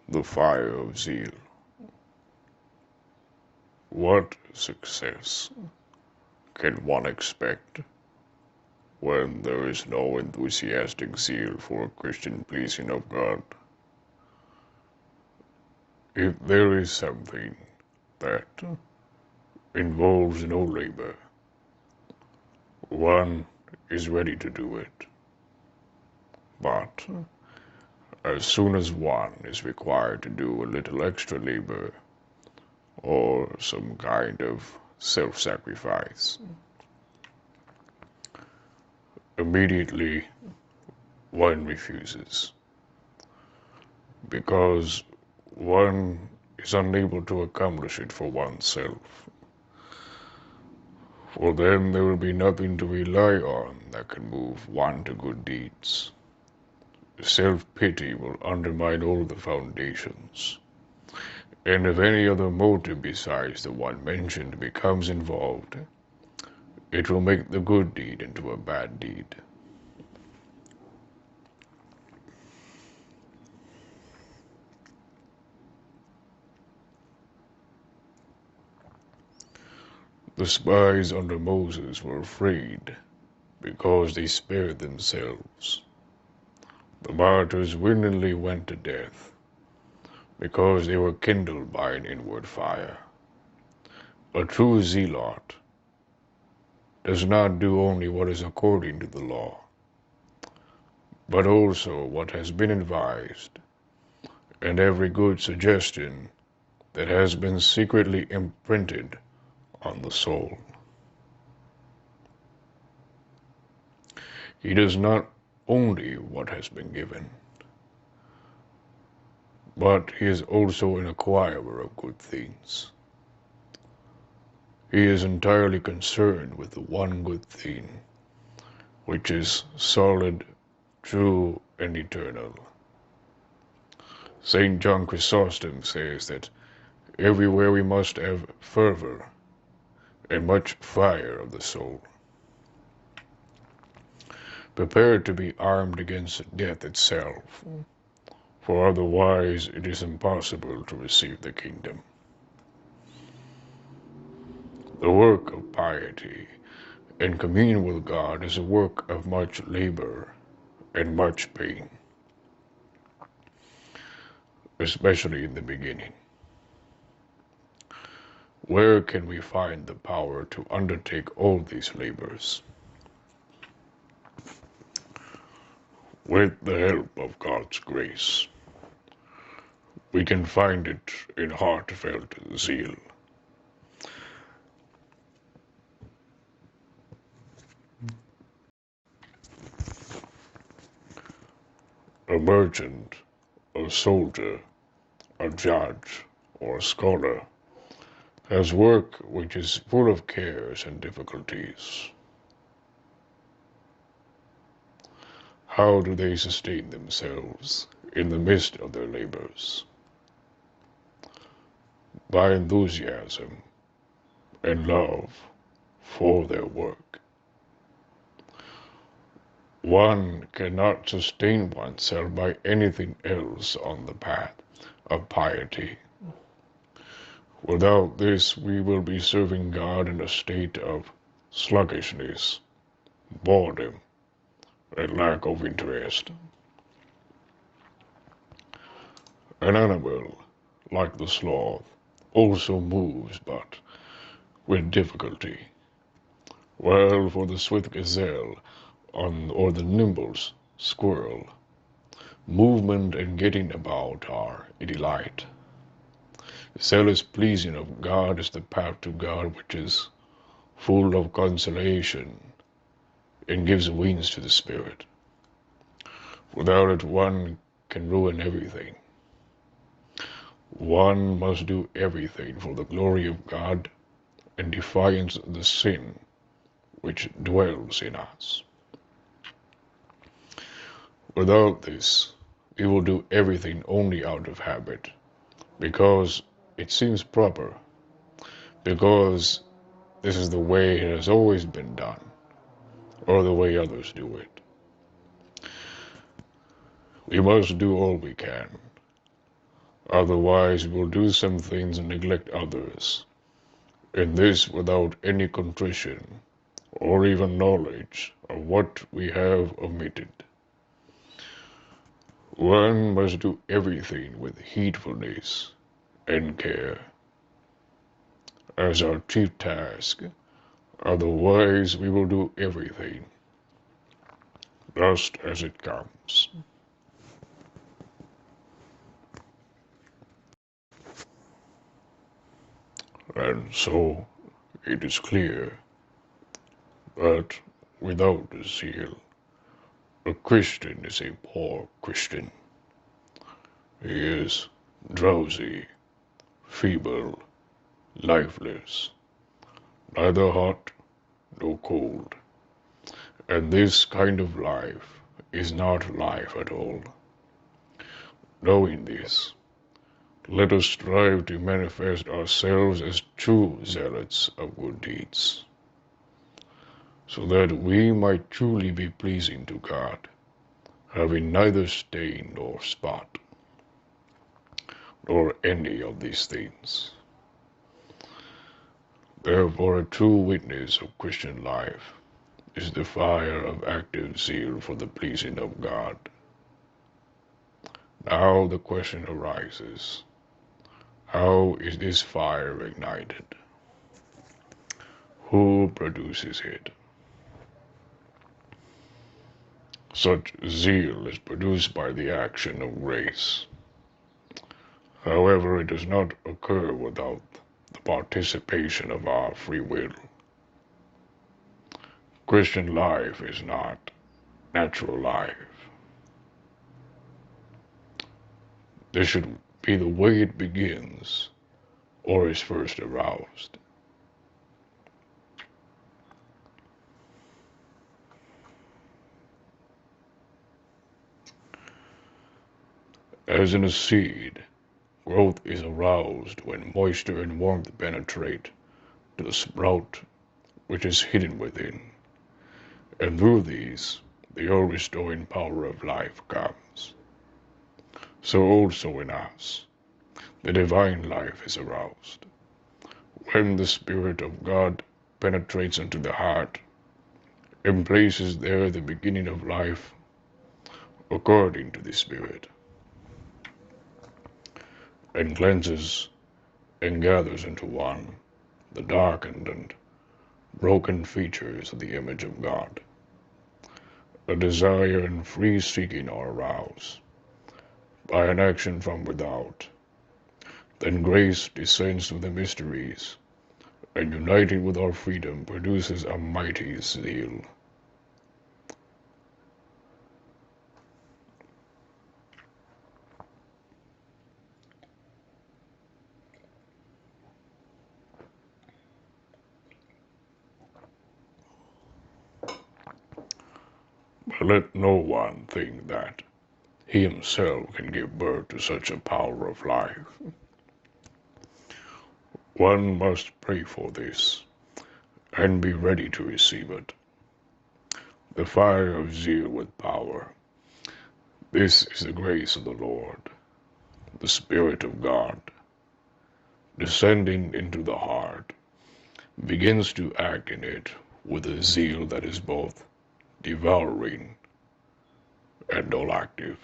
The fire of zeal. What success can one expect when there is no enthusiastic zeal for Christian pleasing of God? If there is something that involves no labor, one is ready to do it. But as soon as one is required to do a little extra labor or some kind of self-sacrifice, immediately one refuses, because one is unable to accomplish it for oneself. For then there will be nothing to rely on that can move one to good deeds. Self-pity will undermine all the foundations, and if any other motive besides the one mentioned becomes involved, it will make the good deed into a bad deed. The spies under Moses were afraid because they spared themselves. The martyrs willingly went to death because they were kindled by an inward fire. A true zealot does not do only what is according to the law, but also what has been advised, and every good suggestion that has been secretly imprinted on the soul. He does not only what has been given, but he is also an acquirer of good things. He is entirely concerned with the one good thing, which is solid, true, and eternal. St. John Chrysostom says that everywhere we must have fervor and much fire of the soul, prepared to be armed against death itself, for otherwise it is impossible to receive the kingdom. The work of piety and communion with God is a work of much labor and much pain, especially in the beginning. Where can we find the power to undertake all these labors? With the help of God's grace, we can find it in heartfelt zeal. A merchant, a soldier, a judge, or a scholar has work which is full of cares and difficulties. How do they sustain themselves in the midst of their labors? By enthusiasm and love for their work. One cannot sustain oneself by anything else on the path of piety. Without this, we will be serving God in a state of sluggishness, boredom, and lack of interest. An animal, like the sloth, also moves, but with difficulty. While for the swift gazelle or the nimble squirrel, movement and getting about are a delight. The zealous pleasing of God is the path to God, which is full of consolation and gives wings to the spirit. Without it, one can ruin everything. One must do everything for the glory of God and defiance of the sin which dwells in us. Without this, we will do everything only out of habit, because it seems proper, because this is the way it has always been done, or the way others do it. We must do all we can, otherwise we will do some things and neglect others, and this without any contrition or even knowledge of what we have omitted. One must do everything with heedfulness and care as our chief task, otherwise we will do everything just as it comes. And so it is clear that without the zeal, a Christian is a poor Christian. He is drowsy, feeble, lifeless, neither hot nor cold. And this kind of life is not life at all. Knowing this, let us strive to manifest ourselves as true zealots of good deeds, so that we might truly be pleasing to God, having neither stain nor spot, nor any of these things. Therefore, a true witness of Christian life is the fire of active zeal for the pleasing of God. Now the question arises, how is this fire ignited? Who produces it? Such zeal is produced by the action of grace. However, it does not occur without the participation of our free will. Christian life is not natural life. This should be the way it begins or is first aroused. As in a seed, growth is aroused when moisture and warmth penetrate to the sprout which is hidden within, and through these the all-restoring power of life comes. So also in us, the divine life is aroused. When the Spirit of God penetrates into the heart and places there the beginning of life according to the Spirit, and cleanses and gathers into one the darkened and broken features of the image of God, a desire and free seeking are aroused by an action from without. Then grace descends to the mysteries, and united with our freedom produces a mighty zeal. But let no one think that he himself can give birth to such a power of life. One must pray for this, and be ready to receive it. The fire of zeal with power. This is the grace of the Lord, the Spirit of God, descending into the heart, begins to act in it with a zeal that is both devouring and all active.